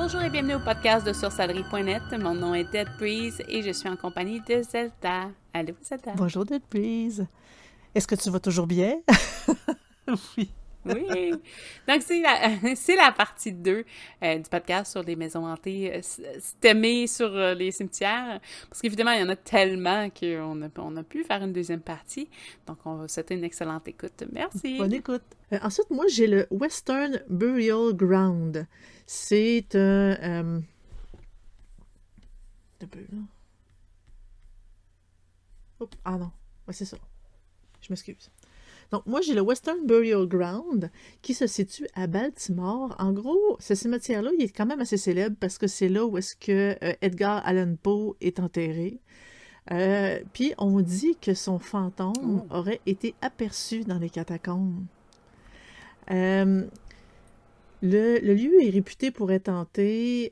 Bonjour et bienvenue au podcast de Sourcellerie.net. Mon nom est Dead Breeze et je suis en compagnie de Zelda. Allô, Zelda? Bonjour, Dead Breeze. Est-ce que tu vas toujours bien? Oui. Oui. Donc, c'est la partie 2 du podcast sur les maisons hantées, stémées sur les cimetières. Parce qu'évidemment, il y en a tellement qu'on a pu faire une deuxième partie. Donc, on va souhaiter une excellente écoute. Merci. Bonne écoute. Ensuite, moi, j'ai le Western Burial Ground. C'est un... un peu, là. Oups, ah non, ouais, c'est ça. Je m'excuse. Donc, moi, j'ai le Western Burial Ground qui se situe à Baltimore. En gros, ce cimetière-là, il est quand même assez célèbre parce que c'est là où est-ce que Edgar Allan Poe est enterré. Puis, on dit que son fantôme aurait été aperçu dans les catacombes. Le lieu est réputé pour être hanté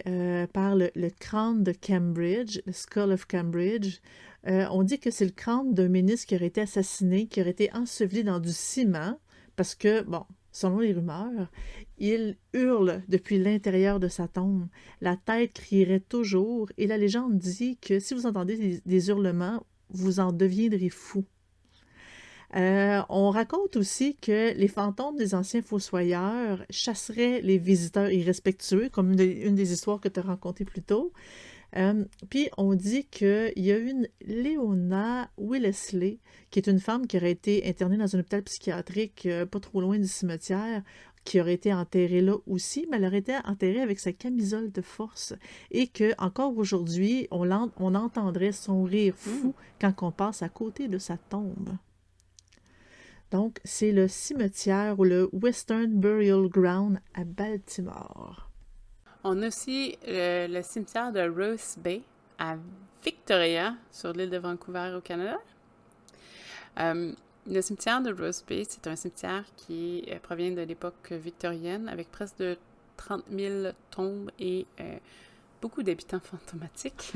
par le crâne de Cambridge, le Skull of Cambridge. On dit que c'est le crâne d'un ministre qui aurait été assassiné, qui aurait été enseveli dans du ciment, parce que, bon, selon les rumeurs, il hurle depuis l'intérieur de sa tombe. La tête crierait toujours, et la légende dit que si vous entendez des hurlements, vous en deviendrez fou. On raconte aussi que les fantômes des anciens fossoyeurs chasseraient les visiteurs irrespectueux, comme une des histoires que tu as racontées plus tôt. Puis on dit qu'il y a une Leona Willesley, qui est une femme qui aurait été internée dans un hôpital psychiatrique pas trop loin du cimetière, qui aurait été enterrée là aussi, mais elle aurait été enterrée avec sa camisole de force. Et que encore aujourd'hui, on entendrait son rire fou quand on passe à côté de sa tombe. Donc, c'est le cimetière ou le Western Burial Ground à Baltimore. On a aussi le cimetière de Rose Bay à Victoria, sur l'île de Vancouver au Canada. Le cimetière de Rose Bay, c'est un cimetière qui provient de l'époque victorienne, avec presque de 30 000 tombes et beaucoup d'habitants fantomatiques.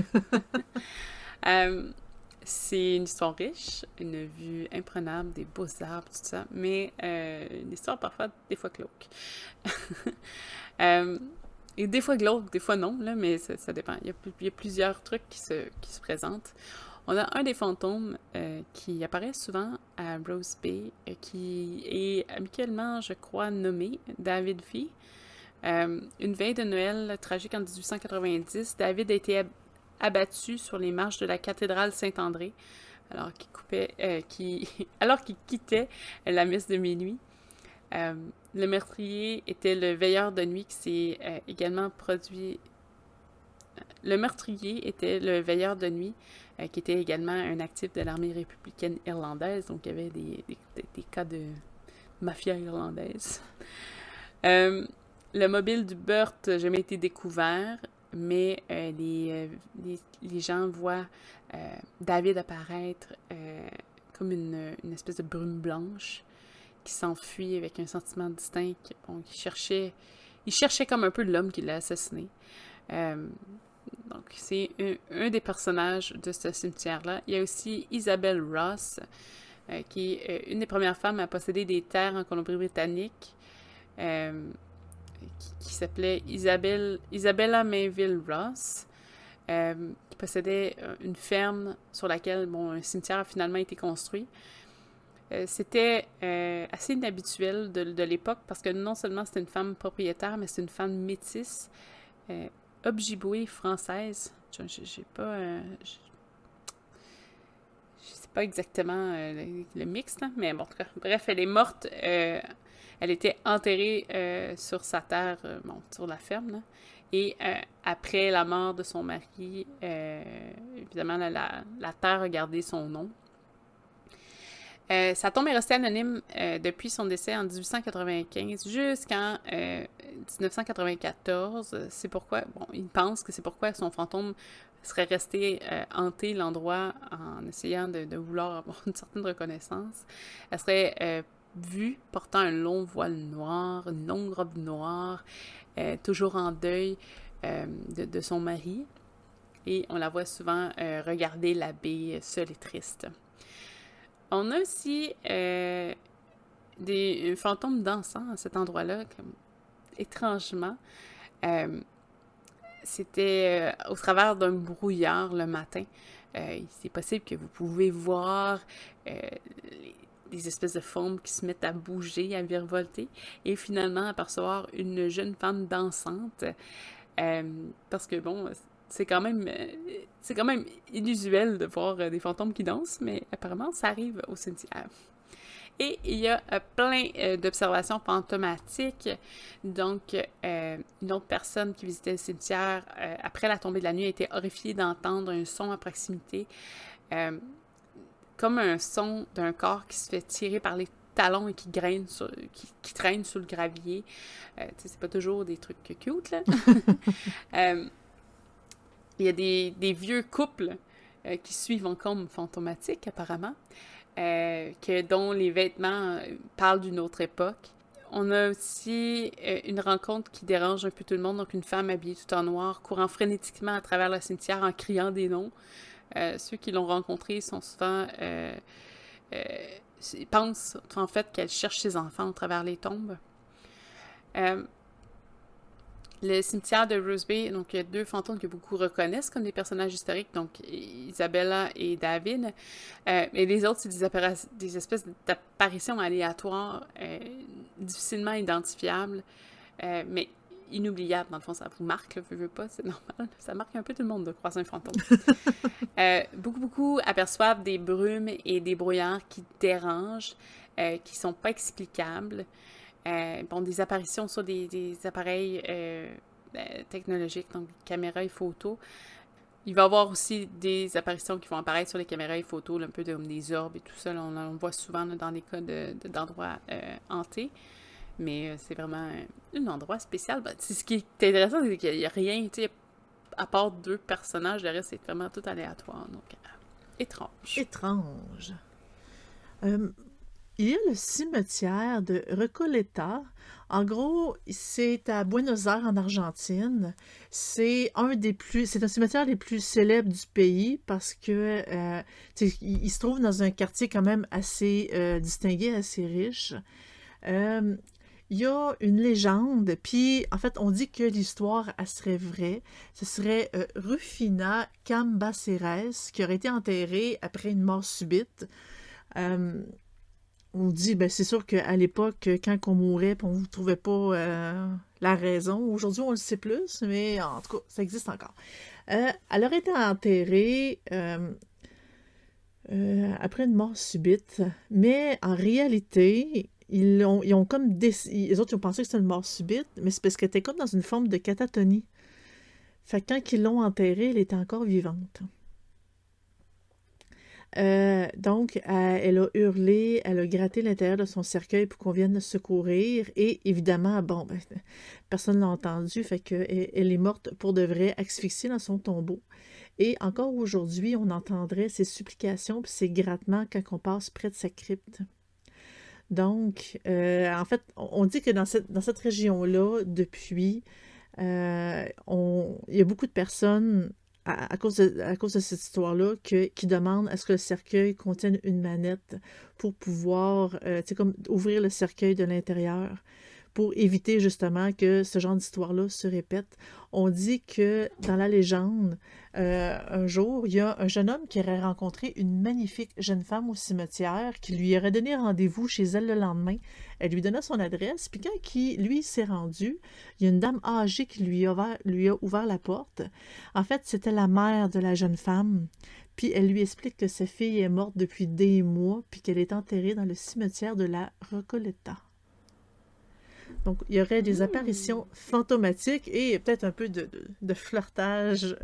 C'est une histoire riche, une vue imprenable, des beaux arbres, tout ça, mais une histoire parfois, des fois glauque. Et des fois glauque, des fois non, là, mais ça dépend. Il y a plusieurs trucs qui se présentent. On a un des fantômes qui apparaît souvent à Rose Bay, qui est amicalement, je crois, nommé David Fee. Une veille de Noël tragique en 1890, David a été abattu sur les marches de la cathédrale Saint-André alors qu'il quittait la messe de minuit. Le meurtrier était le veilleur de nuit qui s'est également produit. Le meurtrier était le veilleur de nuit qui était également un actif de l'armée républicaine irlandaise, donc il y avait des cas de mafia irlandaise. Le mobile du Burt n'a jamais été découvert, mais les gens voient David apparaître comme une espèce de brume blanche qui s'enfuit avec un sentiment distinct. Bon, il cherchait comme un peu l'homme qui l'a assassiné. Donc, c'est un des personnages de ce cimetière-là. Il y a aussi Isabelle Ross, qui est une des premières femmes à posséder des terres en Colombie-Britannique, qui s'appelait Isabella Mayville Ross, qui possédait une ferme sur laquelle un cimetière a finalement été construit. C'était assez inhabituel de l'époque parce que non seulement c'était une femme propriétaire, mais c'est une femme métisse, Ojibwée française. Je sais pas exactement le mix, là, mais bon, en tout cas, bref, elle est morte. Elle était enterrée sur sa terre, sur la ferme, là. Et après la mort de son mari, évidemment, la terre a gardé son nom. Sa tombe est restée anonyme depuis son décès en 1895 jusqu'en 1994. C'est pourquoi, il pense que c'est pourquoi son fantôme serait resté hanter l'endroit en essayant de vouloir avoir une certaine reconnaissance. Elle serait vue portant un long voile noir, une longue robe noire, toujours en deuil de son mari. Et on la voit souvent regarder la baie seule et triste. On a aussi un fantôme dansant à cet endroit-là, comme étrangement. c'était au travers d'un brouillard le matin. C'est possible que vous pouvez voir des espèces de formes qui se mettent à bouger, à virevolter, et finalement apercevoir une jeune femme dansante. Parce que bon, c'est quand même inusuel de voir des fantômes qui dansent, mais apparemment ça arrive au cimetière. Et il y a plein d'observations fantomatiques. Donc, une autre personne qui visitait le cimetière après la tombée de la nuit a été horrifiée d'entendre un son à proximité, comme un son d'un corps qui se fait tirer par les talons et qui traîne sur le gravier. C'est pas toujours des trucs cute, là. Il y a des vieux couples qui suivent en comme fantomatiques, apparemment. Dont les vêtements parlent d'une autre époque. On a aussi une rencontre qui dérange un peu tout le monde, donc une femme habillée tout en noir, courant frénétiquement à travers le cimetière en criant des noms. Ceux qui l'ont rencontrée sont souvent... pensent en fait qu'elle cherche ses enfants à travers les tombes. Le cimetière de Rose Bay, donc il y a 2 fantômes que beaucoup reconnaissent comme des personnages historiques, donc Isabella et David. Et les autres, c'est des espèces d'apparitions aléatoires, difficilement identifiables, mais inoubliables. Dans le fond, ça vous marque, là, veux pas, c'est normal. Ça marque un peu tout le monde de croiser un fantôme. Beaucoup aperçoivent des brumes et des brouillards qui dérangent, qui sont pas explicables. Des apparitions sur des appareils technologiques, donc caméras et photos. Il va y avoir aussi des apparitions qui vont apparaître sur les caméras et photos, là, un peu comme des orbes et tout ça. Là, on voit souvent là, dans les cas d'endroits hantés. Mais c'est vraiment un endroit spécial. Ce qui est intéressant, c'est qu'il n'y a rien, à part 2 personnages, le reste, c'est vraiment tout aléatoire. Donc, étrange. Étrange. Il y a le cimetière de Recoleta. En gros, c'est à Buenos Aires, en Argentine. C'est un cimetière les plus célèbres du pays parce que il se trouve dans un quartier quand même assez distingué, assez riche. Il y a une légende, puis en fait, on dit que l'histoire, elle serait vraie. Ce serait Rufina Cambaceres qui aurait été enterrée après une mort subite. On dit, ben c'est sûr qu'à l'époque, quand on mourait, on ne trouvait pas la raison. Aujourd'hui, on le sait plus, mais en tout cas, ça existe encore. Elle aurait été enterrée après une mort subite, mais en réalité, ils ont comme les autres ils ont pensé que c'était une mort subite, mais c'est parce qu'elle était comme dans une forme de catatonie. Fait que quand ils l'ont enterrée, elle était encore vivante. Donc, elle a hurlé, elle a gratté l'intérieur de son cercueil pour qu'on vienne le secourir. Et évidemment, bon, personne ne l'a entendu, fait qu'elle est morte pour de vrai, asphyxiée dans son tombeau. Et encore aujourd'hui, on entendrait ses supplications puis ses grattements quand on passe près de sa crypte. Donc, en fait, on dit que dans cette région-là, depuis, il y a beaucoup de personnes à cause de cette histoire-là, qui demande à ce que le cercueil contienne une manette pour pouvoir, comme ouvrir le cercueil de l'intérieur, pour éviter justement que ce genre d'histoire-là se répète. On dit que dans la légende, un jour, il y a un jeune homme qui aurait rencontré une magnifique jeune femme au cimetière qui lui aurait donné rendez-vous chez elle le lendemain. Elle lui donna son adresse, puis quand lui s'est rendu, il y a une dame âgée qui lui a ouvert la porte. En fait, c'était la mère de la jeune femme, puis elle lui explique que sa fille est morte depuis des mois, puis qu'elle est enterrée dans le cimetière de la Recoleta. Donc, il y aurait des apparitions fantomatiques et peut-être un peu de flirtage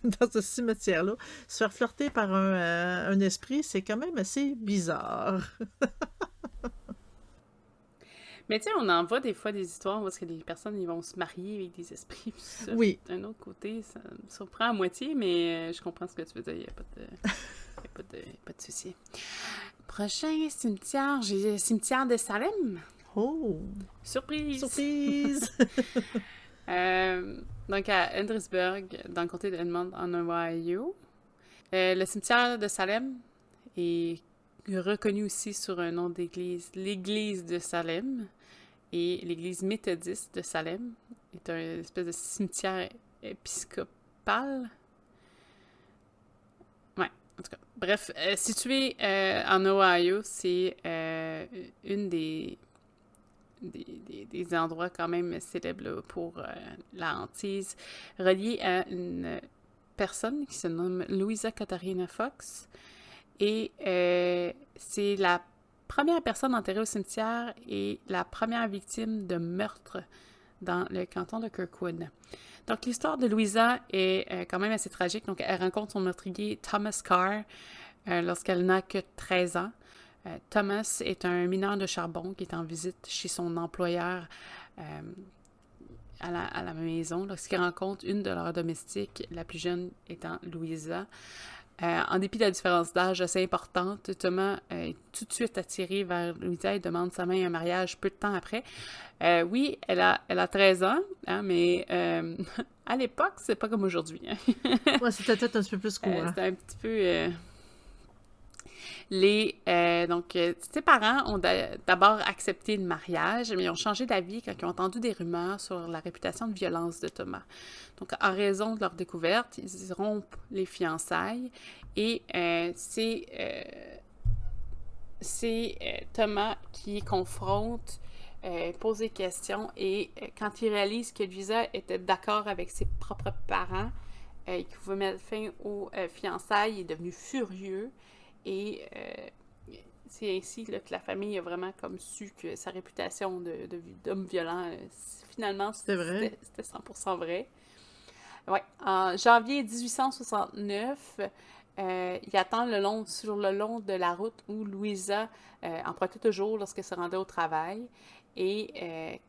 dans ce cimetière-là. Se faire flirter par un esprit, c'est quand même assez bizarre. Mais tu sais, on en voit des fois des histoires où les personnes ils vont se marier avec des esprits. Ça, oui. D'un autre côté, ça me surprend à moitié, mais je comprends ce que tu veux dire. Il n'y a pas de souci. Prochain cimetière, j'ai le cimetière de Salem. Oh! Surprise! Surprise! Donc, à Andresburg, dans le comté de Edmond, en Ohio. Le cimetière de Salem est reconnu aussi sur un nom d'église. L'église de Salem et l'église méthodiste de Salem est un espèce de cimetière épiscopal. Ouais, en tout cas. Bref, situé en Ohio, c'est une des endroits quand même célèbres là, pour la hantise, relié à une personne qui se nomme Louisa Katharina Fox. Et c'est la première personne enterrée au cimetière et la première victime de meurtre dans le canton de Kirkwood. Donc, l'histoire de Louisa est quand même assez tragique. Donc, elle rencontre son meurtrier Thomas Carr lorsqu'elle n'a que 13 ans. Thomas est un mineur de charbon qui est en visite chez son employeur à la maison lorsqu'il rencontre une de leurs domestiques, la plus jeune étant Louisa. En dépit de la différence d'âge assez importante, Thomas est tout de suite attiré vers Louisa et demande sa main en mariage peu de temps après. Oui, elle a 13 ans, hein, mais à l'époque, c'est pas comme aujourd'hui. Hein. Ouais, c'était peut-être un petit peu plus court. C'était un petit peu... Donc, ses parents ont d'abord accepté le mariage, mais ils ont changé d'avis quand ils ont entendu des rumeurs sur la réputation de violence de Thomas. Donc, en raison de leur découverte, ils rompent les fiançailles et c'est Thomas qui confronte, pose des questions et quand il réalise que Louisa était d'accord avec ses propres parents et qu'il pouvait mettre fin aux fiançailles, il est devenu furieux. Et c'est ainsi là, que la famille a vraiment comme su que sa réputation d'homme violent, finalement, c'était 100% vrai. Ouais. En janvier 1869, il attend sur le long de la route où Louisa empruntait toujours lorsqu'elle se rendait au travail. Et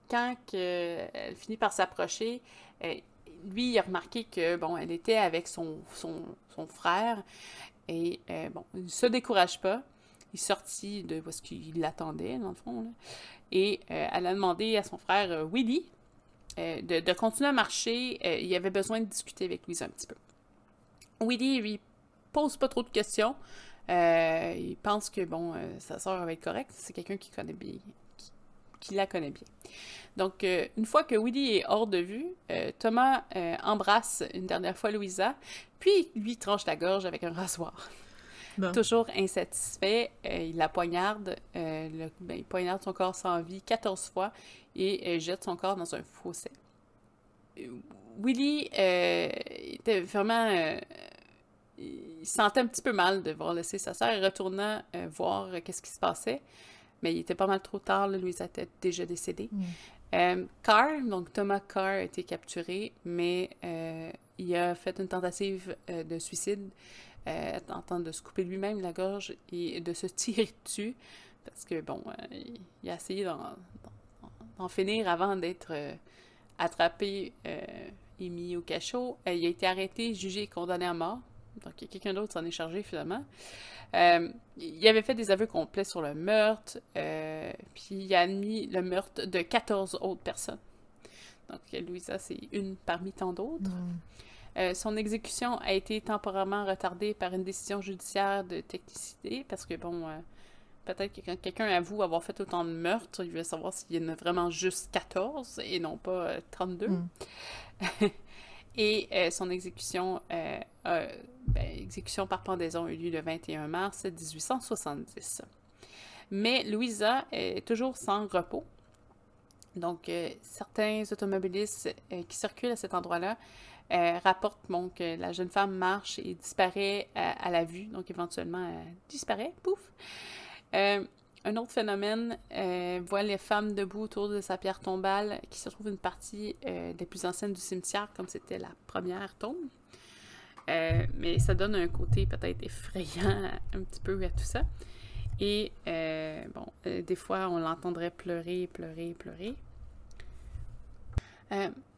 quand elle finit par s'approcher, lui, il a remarqué que, bon, elle était avec son frère. Et bon, il ne se décourage pas. Il est sorti de ce qu'il l'attendait, dans le fond. Là. Et elle a demandé à son frère Willie de continuer à marcher. Il avait besoin de discuter avec Louisa un petit peu. Willie, lui, pose pas trop de questions. Il pense que, bon, sa sœur va être correcte. C'est quelqu'un qui connaît bien, qui la connaît bien. Donc, une fois que Willie est hors de vue, Thomas embrasse une dernière fois Louisa, puis lui tranche la gorge avec un rasoir. Bon. Toujours insatisfait, il la poignarde, il poignarde son corps sans vie 14 fois et jette son corps dans un fossé. Willie était vraiment... il se sentait un petit peu mal de voir laisser sa sœur et retourna voir qu'est-ce qui se passait. Mais il était pas mal trop tard, là, Louisa était déjà décédée. Carr, donc Thomas Carr, a été capturé, mais il a fait une tentative de suicide, tentant de se couper lui-même la gorge et de se tirer dessus, parce que, bon, il a essayé d'en finir avant d'être attrapé et mis au cachot. Il a été arrêté, jugé et condamné à mort. Donc, quelqu'un d'autre s'en est chargé, finalement. Il avait fait des aveux complets sur le meurtre, puis il a admis le meurtre de 14 autres personnes. Donc, Louisa, c'est une parmi tant d'autres. Son exécution a été temporairement retardée par une décision judiciaire de technicité, parce que, bon, peut-être que quand quelqu'un avoue avoir fait autant de meurtres, il veut savoir s'il y en a vraiment juste 14 et non pas 32. Et son exécution, exécution par pendaison a eu lieu le 21 mars 1870. Mais Louisa est toujours sans repos. Donc, certains automobilistes qui circulent à cet endroit-là rapportent que la jeune femme marche et disparaît à la vue. Donc, éventuellement, elle disparaît. Pouf! Un autre phénomène voit les femmes debout autour de sa pierre tombale, qui se trouve une partie des plus anciennes du cimetière, comme c'était la première tombe. Mais ça donne un côté peut-être effrayant un petit peu à tout ça. Et des fois, on l'entendrait pleurer.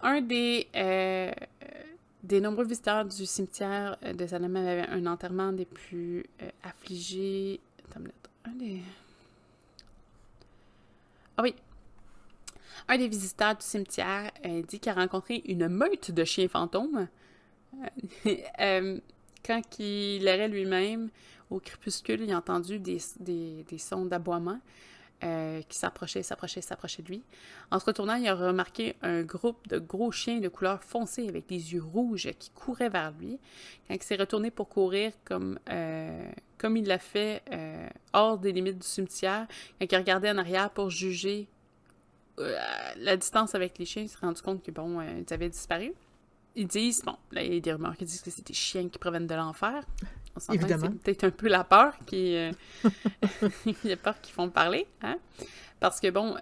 Un des nombreux visiteurs du cimetière de Salem avait un enterrement des plus affligés. Un des visiteurs du cimetière dit qu'il a rencontré une meute de chiens fantômes quand il errait lui-même au crépuscule. Il a entendu des sons d'aboiement. qui s'approchait de lui. En se retournant, il a remarqué un groupe de gros chiens de couleur foncée avec des yeux rouges qui couraient vers lui. Quand il s'est retourné pour courir comme il l'a fait hors des limites du cimetière, quand il regardait en arrière pour juger la distance avec les chiens, il s'est rendu compte que, bon, ils avaient disparu. Ils disent, bon, là, il y a des rumeurs qui disent que c'est des chiens qui proviennent de l'enfer. On s'entend que c'est peut-être un peu la peur qui... la peur qui font parler, hein? Parce que, bon,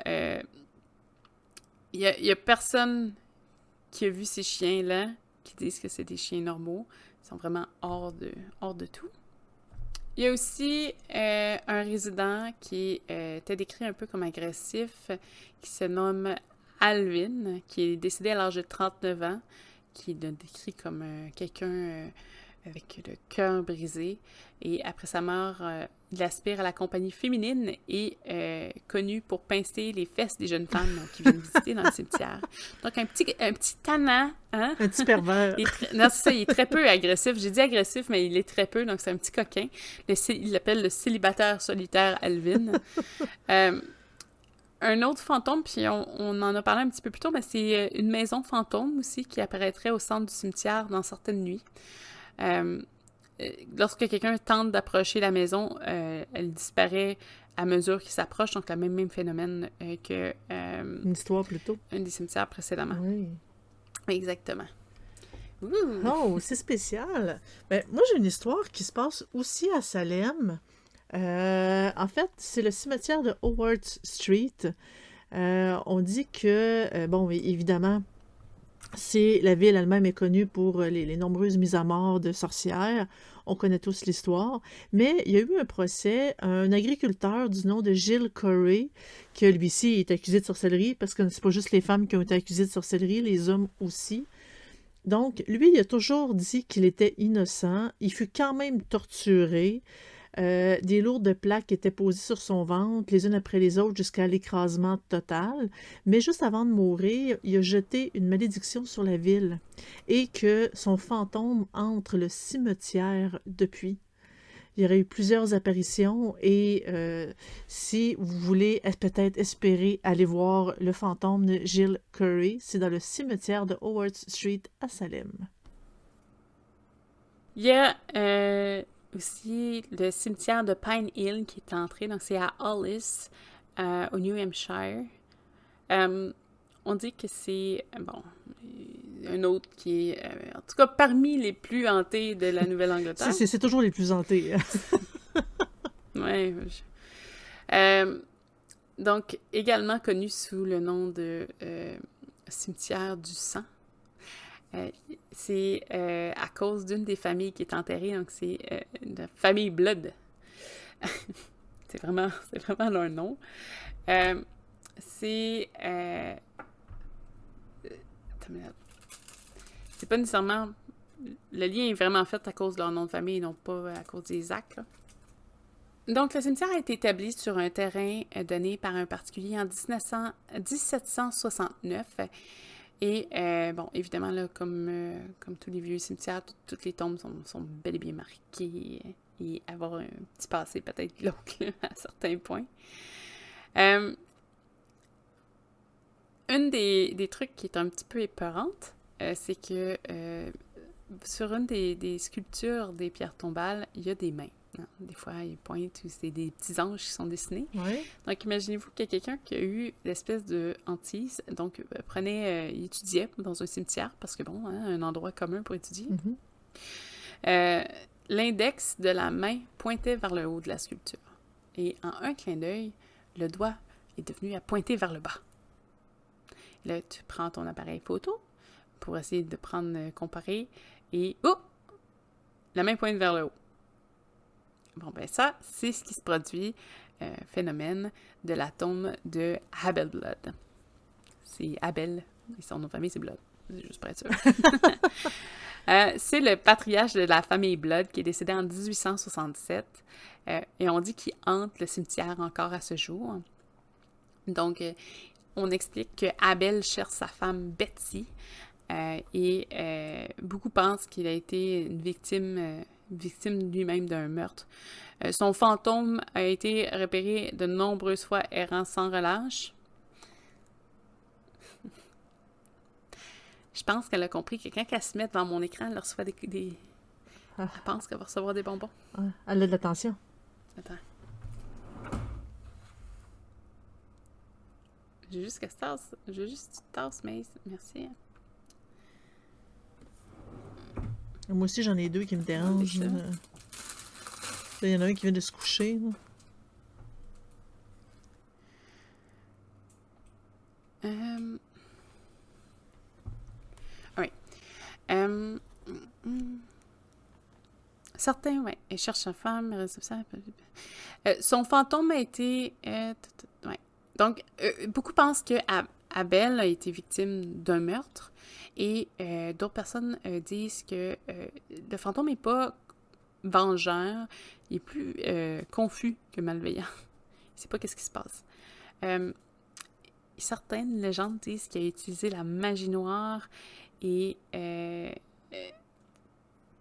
il y a personne qui a vu ces chiens-là qui disent que c'est des chiens normaux. Ils sont vraiment hors de tout. Il y a aussi un résident qui était décrit un peu comme agressif, qui se nomme Alvin, qui est décédé à l'âge de 39 ans, qui est décrit comme quelqu'un avec le cœur brisé. Et après sa mort, il aspire à la compagnie féminine et connu pour pincer les fesses des jeunes femmes qui viennent visiter dans le cimetière. Donc, un petit tannant, hein? Un petit pervers. Non, c'est ça, il est très peu agressif. J'ai dit agressif, mais il est très peu, donc c'est un petit coquin. Il l'appelle le célibataire solitaire Alvin. Un autre fantôme, puis on en a parlé un petit peu plus tôt, mais c'est une maison fantôme aussi qui apparaîtrait au centre du cimetière dans certaines nuits. Lorsque quelqu'un tente d'approcher la maison, elle disparaît à mesure qu'il s'approche, donc le même phénomène que... une histoire plutôt. Un des cimetières précédemment. Oui. Exactement. Ouh. Oh, c'est spécial! Ben, moi, j'ai une histoire qui se passe aussi à Salem. En fait, c'est le cimetière de Howard Street. On dit que, bon, évidemment, la ville elle-même est connue pour les nombreuses mises à mort de sorcières. On connaît tous l'histoire. Mais il y a eu un procès, un agriculteur du nom de Gill Corey, qui lui-ci est accusé de sorcellerie, parce que c'est pas juste les femmes qui ont été accusées de sorcellerie, les hommes aussi. Donc, lui, il a toujours dit qu'il était innocent. Il fut quand même torturé. Des lourdes plaques étaient posées sur son ventre, les unes après les autres, jusqu'à l'écrasement total. Mais juste avant de mourir, il a jeté une malédiction sur la ville et que son fantôme entre le cimetière depuis. Il y aurait eu plusieurs apparitions et si vous voulez peut-être espérer aller voir le fantôme de Gill Curry, c'est dans le cimetière de Howard Street à Salem. Il y a aussi le cimetière de Pine Hill qui est entré, donc c'est à Hollis, au New Hampshire. On dit que c'est, bon, un autre qui est, en tout cas, parmi les plus hantés de la Nouvelle-Angleterre. C'est toujours les plus hantés. Oui. Donc, également connu sous le nom de cimetière du sang. C'est à cause d'une des familles qui est enterrée, donc c'est la famille Blood. c'est vraiment leur nom. C'est pas nécessairement... Le lien est vraiment fait à cause de leur nom de famille, non pas à cause des actes, là. Donc, le cimetière a été établi sur un terrain donné par un particulier en 1769. Et, bon, évidemment, là, comme tous les vieux cimetières, toutes les tombes sont bel et bien marquées et avoir un petit passé peut-être glauque à certains points. Une des trucs qui est un petit peu épeurante, c'est que sur une des sculptures des pierres tombales, il y a des mains. Non, des fois, ils pointent où c'est des petits anges qui sont dessinés. Oui. Donc, imaginez-vous qu'il y a quelqu'un qui a eu l'espèce de hantise. Donc, il étudiait dans un cimetière, parce que bon, hein, un endroit commun pour étudier. Mm-hmm. L'index de la main pointait vers le haut de la sculpture. Et en un clin d'œil, le doigt est devenu à pointer vers le bas. Là, tu prends ton appareil photo pour essayer de comparer, et oh! La main pointe vers le haut. Bon, ben ça, c'est ce qui se produit, phénomène de la tombe de Abel Blood. C'est Abel, et son nom de famille, c'est Blood. C'est juste pour être sûr. C'est le patriarche de la famille Blood qui est décédé en 1867, et on dit qu'il hante le cimetière encore à ce jour. Donc, on explique que Abel cherche sa femme Betty, et beaucoup pensent qu'il a été une victime victime lui-même d'un meurtre. Son fantôme a été repéré de nombreuses fois errant sans relâche. Je pense qu'elle a compris que quand elle se met devant mon écran, elle reçoit des... Ah. Elle pense qu'elle va recevoir des bonbons. Ouais, elle a de l'attention. Attends. J'ai juste qu'elle se tasse. J'ai juste une tasse, mais merci. Moi aussi, j'en ai deux qui me dérangent. ça. Là, il y en a un qui vient de se coucher. Là. Oui. Certains, oui. Elle cherche sa femme. Son fantôme a été... ouais. Donc, beaucoup pensent que Abel a été victime d'un meurtre et d'autres personnes disent que le fantôme n'est pas vengeur, il est plus confus que malveillant. Il ne sait pas qu'est-ce qui se passe. Certaines légendes disent qu'il a utilisé la magie noire et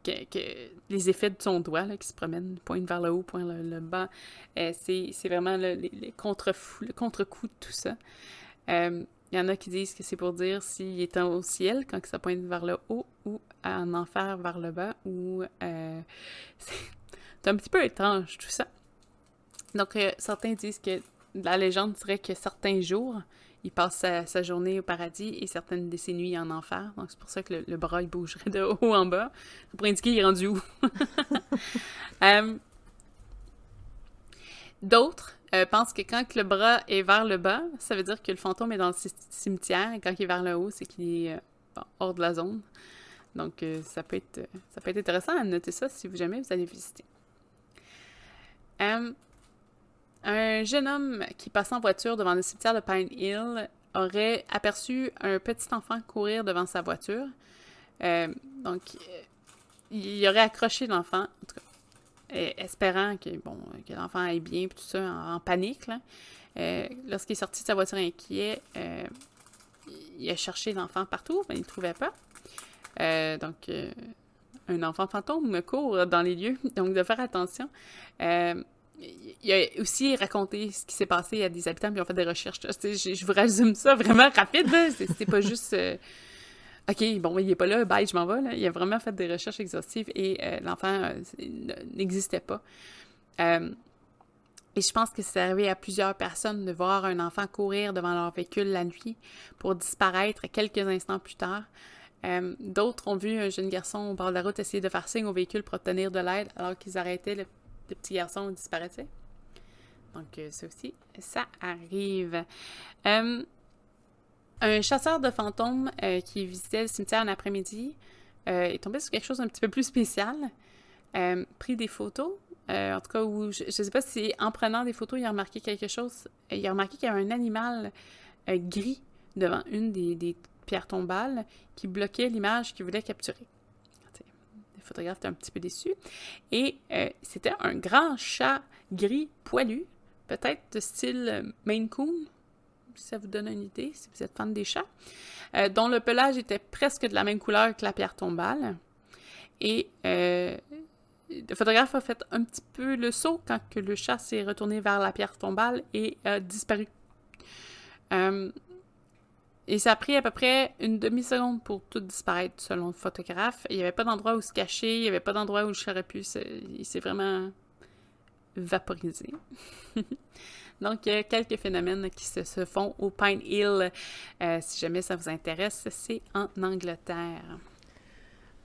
que les effets de son doigt là, qui se promènent, pointe vers le haut, pointe le bas, c'est vraiment le contre-coup de tout ça. Il y en a qui disent que c'est pour dire s'il est au ciel quand ça pointe vers le haut ou en enfer vers le bas, ou c'est un petit peu étrange tout ça. Donc certains disent que la légende dirait que certains jours, il passe sa journée au paradis et certaines de ses nuits en enfer. Donc, c'est pour ça que le bras, il bougerait de haut en bas. Pour indiquer il est rendu où. D'autres pensent que quand le bras est vers le bas, ça veut dire que le fantôme est dans le cimetière. Et quand il est vers le haut, c'est qu'il est hors de la zone. Donc, ça peut être intéressant à noter ça si jamais vous allez visiter. Un jeune homme qui passait en voiture devant le cimetière de Pine Hill aurait aperçu un petit enfant courir devant sa voiture. Donc, il aurait accroché l'enfant, en tout cas, espérant que l'enfant aille bien, puis tout ça, en panique. Lorsqu'il est sorti de sa voiture inquiet, il a cherché l'enfant partout, mais il ne le trouvait pas. Donc, un enfant fantôme court dans les lieux, donc de faire attention. Il a aussi raconté ce qui s'est passé à des habitants, puis ils ont fait des recherches. Je vous résume ça vraiment rapide. C'est pas juste OK, bon, il est pas là, bye, je m'en vais. Là. Il a vraiment fait des recherches exhaustives et l'enfant n'existait pas. Et je pense que c'est arrivé à plusieurs personnes de voir un enfant courir devant leur véhicule la nuit pour disparaître quelques instants plus tard. D'autres ont vu un jeune garçon au bord de la route essayer de faire signe au véhicule pour obtenir de l'aide alors qu'ils arrêtaient le petit garçon disparaissait. Donc, ça aussi, ça arrive. Un chasseur de fantômes qui visitait le cimetière un après-midi est tombé sur quelque chose d'un petit peu plus spécial. Pris des photos. En tout cas, où je ne sais pas si en prenant des photos, il a remarqué quelque chose. Il a remarqué qu'il y avait un animal gris devant une des pierres tombales qui bloquait l'image qu'il voulait capturer. Le photographe était un petit peu déçu. Et c'était un grand chat gris poilu, peut-être de style Maine Coon, si ça vous donne une idée, si vous êtes fan des chats, dont le pelage était presque de la même couleur que la pierre tombale. Et le photographe a fait un petit peu le saut quand que le chat s'est retourné vers la pierre tombale et a disparu. Et ça a pris à peu près une demi-seconde pour tout disparaître, selon le photographe. Il n'y avait pas d'endroit où se cacher, il n'y avait pas d'endroit où le chat aurait pu il s'est vraiment vaporisé. Donc, il y a quelques phénomènes qui se font au Pine Hill. Si jamais ça vous intéresse, c'est en Angleterre.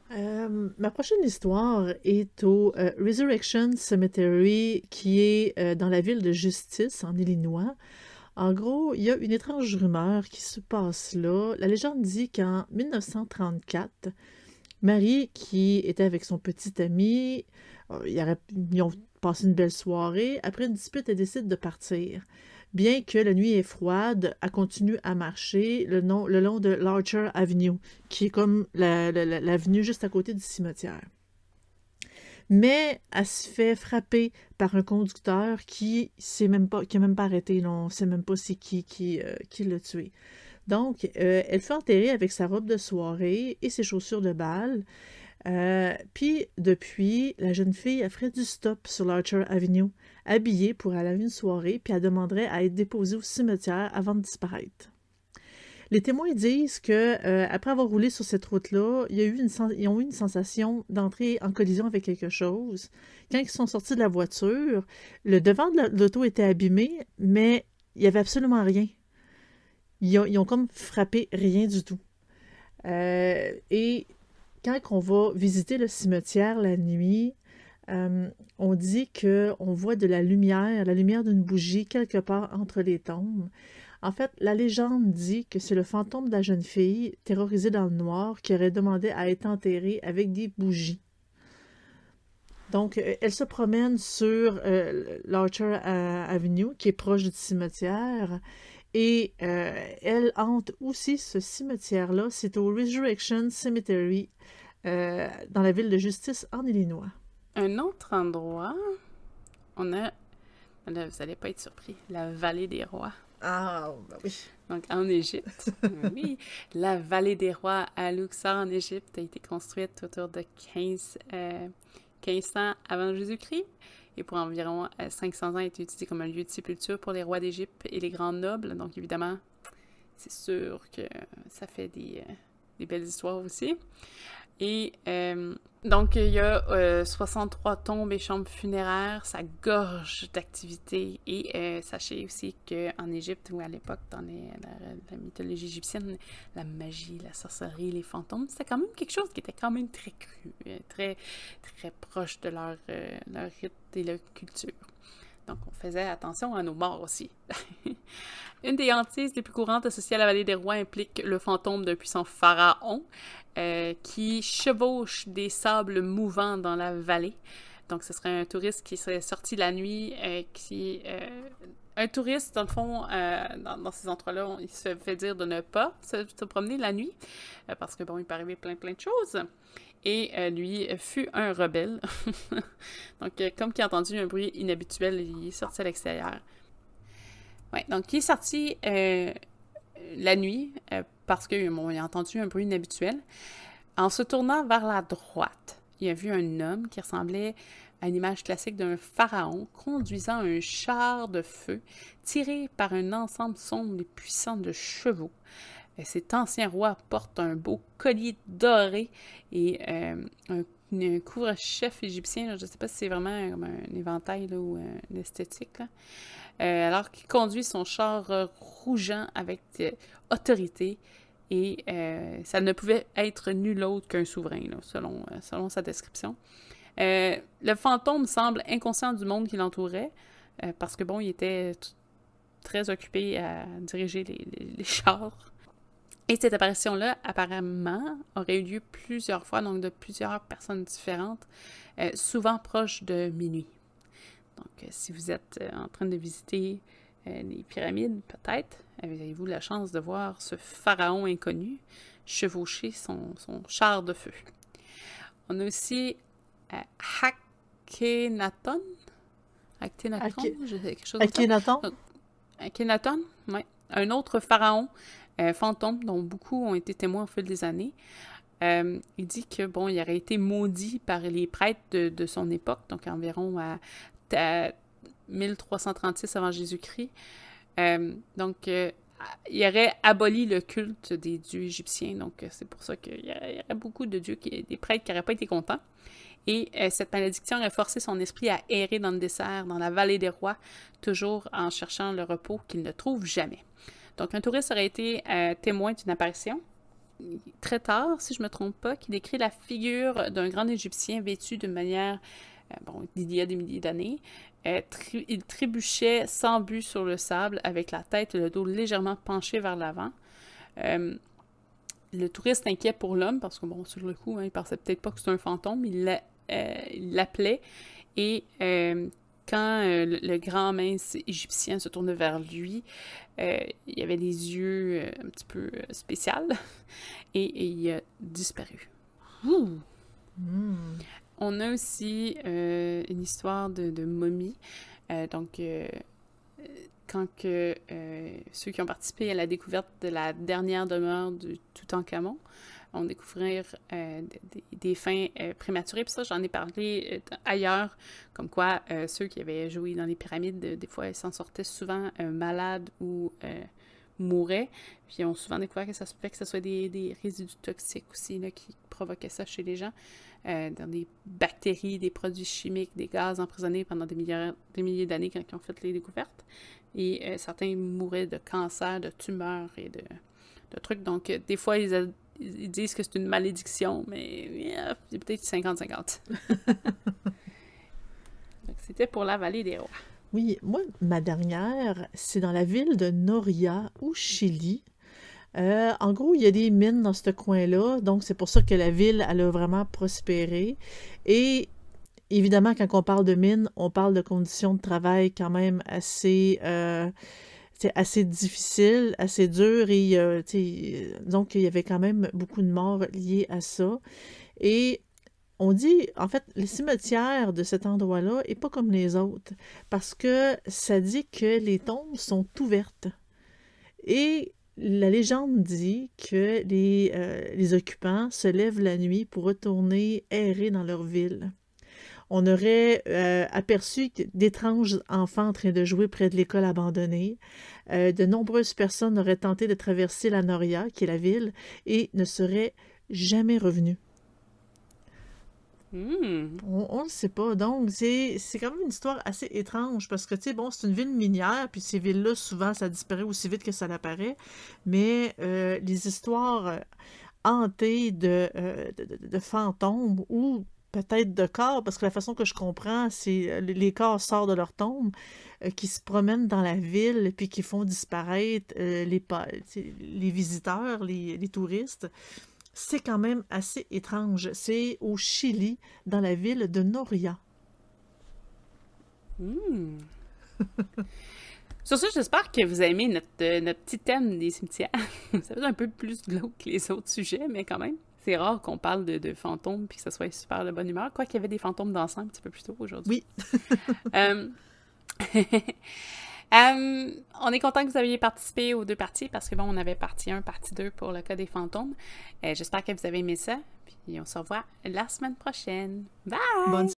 Ma prochaine histoire est au Resurrection Cemetery, qui est dans la ville de Justice, en Illinois. En gros, il y a une étrange rumeur qui se passe là. La légende dit qu'en 1934, Marie, qui était avec son petit ami, ils ont passé une belle soirée. Après une dispute, elle décide de partir. Bien que la nuit est froide, elle continue à marcher le long de l'Archer Avenue, qui est comme l'avenue juste à côté du cimetière. Mais elle se fait frapper par un conducteur qui n'a même pas arrêté. Là, on ne sait même pas c'est qui l'a tué. Donc, elle fait enterrer avec sa robe de soirée et ses chaussures de bal. Puis, depuis, la jeune fille, elle ferait du stop sur l'Archer Avenue, habillée pour aller à une soirée, puis elle demanderait à être déposée au cimetière avant de disparaître. Les témoins disent que après avoir roulé sur cette route-là, ils ont eu une sensation d'entrer en collision avec quelque chose. Quand ils sont sortis de la voiture, le devant de l'auto était abîmé, mais il n'y avait absolument rien. Ils ont comme frappé rien du tout. Et quand on va visiter le cimetière la nuit, on dit qu'on voit de la lumière d'une bougie quelque part entre les tombes. En fait, la légende dit que c'est le fantôme de la jeune fille, terrorisée dans le noir, qui aurait demandé à être enterrée avec des bougies. Donc, elle se promène sur l'Archer Avenue, qui est proche du cimetière, et elle hante aussi ce cimetière-là. C'est au Resurrection Cemetery, dans la ville de Justice, en Illinois. Un autre endroit, on a, là, vous n'allez pas être surpris, la vallée des rois. Ah, ben oui. Donc, en Égypte, oui, la vallée des rois à Luxor, en Égypte, a été construite autour de 1500 avant Jésus-Christ et pour environ 500 ans a été utilisée comme un lieu de sépulture pour les rois d'Égypte et les grands nobles. Donc, évidemment, c'est sûr que ça fait des belles histoires aussi. Et donc, il y a 63 tombes et chambres funéraires, ça gorge d'activités. Et sachez aussi qu'en Égypte, ou à l'époque, dans la mythologie égyptienne, la magie, la sorcellerie, les fantômes, c'était quand même quelque chose qui était quand même très cru, très, très proche de leur rite et leur culture. Donc, on faisait attention à nos morts aussi. Une des hantises les plus courantes associées à la vallée des rois implique le fantôme d'un puissant pharaon qui chevauche des sables mouvants dans la vallée. Donc, ce serait un touriste qui serait sorti la nuit, un touriste, dans le fond, dans ces endroits-là, il se fait dire de ne pas se promener la nuit, parce que, bon, il peut arriver plein de choses. Et lui fut un rebelle. Donc, comme il a entendu un bruit inhabituel, il est sorti à l'extérieur. Ouais, donc il est sorti la nuit parce qu'il a entendu un bruit inhabituel. En se tournant vers la droite, il a vu un homme qui ressemblait à une image classique d'un pharaon conduisant un char de feu tiré par un ensemble sombre et puissant de chevaux. Cet ancien roi porte un beau collier doré et un couvre-chef égyptien. Là, je ne sais pas si c'est vraiment comme un éventail là, ou une esthétique. Là. Alors qu'il conduit son char rougeant avec autorité. Et ça ne pouvait être nul autre qu'un souverain, là, selon sa description. Le fantôme semble inconscient du monde qui l'entourait, parce que, bon, il était très occupé à diriger les chars. Et cette apparition-là, apparemment, aurait eu lieu plusieurs fois, donc de plusieurs personnes différentes, souvent proches de minuit. Donc, si vous êtes en train de visiter les pyramides, peut-être, avez-vous la chance de voir ce pharaon inconnu chevaucher son char de feu. On a aussi Akhenaton. Akhenaton, oui. Un autre pharaon fantôme dont beaucoup ont été témoins au fil des années. Il dit que, bon, il aurait été maudit par les prêtres de son époque, donc environ à 1336 avant Jésus-Christ. Donc, il aurait aboli le culte des dieux égyptiens, donc c'est pour ça qu'il y aurait beaucoup de dieux, des prêtres qui n'auraient pas été contents. Et cette malédiction aurait forcé son esprit à errer dans le désert, dans la vallée des rois, toujours en cherchant le repos qu'il ne trouve jamais. Donc, un touriste aurait été témoin d'une apparition, très tard, si je ne me trompe pas, qui décrit la figure d'un grand Égyptien vêtu d'une manière, d'il y a des milliers d'années. Il trébuchait sans but sur le sable, avec la tête et le dos légèrement penchés vers l'avant. Le touriste inquiet pour l'homme, parce que, bon, sur le coup, il pensait peut-être pas que c'était un fantôme, il l'appelait, et quand le grand mince égyptien se tourne vers lui, il avait des yeux un petit peu spéciaux et il a disparu. On a aussi une histoire de momie. Donc, quand que ceux qui ont participé à la découverte de la dernière demeure du Toutankhamon ont découvert des fins prématurées. Puis ça, j'en ai parlé ailleurs, comme quoi ceux qui avaient joué dans les pyramides, des fois, ils s'en sortaient souvent malades ou mouraient. Puis ils ont souvent découvert que ça se fait que ce soit des résidus toxiques aussi là, qui provoquaient ça chez les gens. Dans des bactéries, des produits chimiques, des gaz emprisonnés pendant des milliers d'années quand ils ont fait les découvertes. Et certains mouraient de cancer, de tumeurs et de trucs. Donc, des fois, ils disent que c'est une malédiction, mais c'est peut-être 50-50. Donc, c'était pour la vallée des rois. Oui, moi, ma dernière, c'est dans la ville de Noria, au Chili. En gros, il y a des mines dans ce coin-là, donc c'est pour ça que la ville, elle a vraiment prospéré. Et évidemment, quand on parle de mines, on parle de conditions de travail quand même assez, assez difficiles, assez dures, et donc il y avait quand même beaucoup de morts liées à ça. Et on dit, en fait, le cimetière de cet endroit-là n'est pas comme les autres, parce que ça dit que les tombes sont ouvertes. Et la légende dit que les occupants se lèvent la nuit pour retourner errer dans leur ville. On aurait aperçu d'étranges enfants en train de jouer près de l'école abandonnée. De nombreuses personnes auraient tenté de traverser la Noria, qui est la ville, et ne seraient jamais revenues. On ne sait pas. Donc, c'est quand même une histoire assez étrange parce que, tu sais, bon, c'est une ville minière, puis ces villes-là, souvent, ça disparaît aussi vite que ça l'apparaît. Mais les histoires hantées de fantômes ou peut-être de corps, parce que la façon que je comprends, c'est les corps sortent de leur tombe, qui se promènent dans la ville, puis qui font disparaître les visiteurs, les touristes. C'est quand même assez étrange. C'est au Chili, dans la ville de Noria. Sur ça, j'espère que vous avez aimé notre petit thème des cimetières. Ça va être un peu plus glauque que les autres sujets, mais quand même. C'est rare qu'on parle de fantômes puis que ça soit super de bonne humeur. Quoi qu'il y avait des fantômes dansants un petit peu plus tôt aujourd'hui. Oui. On est content que vous ayez participé aux deux parties parce que bon, on avait partie 1, partie 2 pour le cas des fantômes. J'espère que vous avez aimé ça. Puis on se revoit la semaine prochaine. Bye! Bonne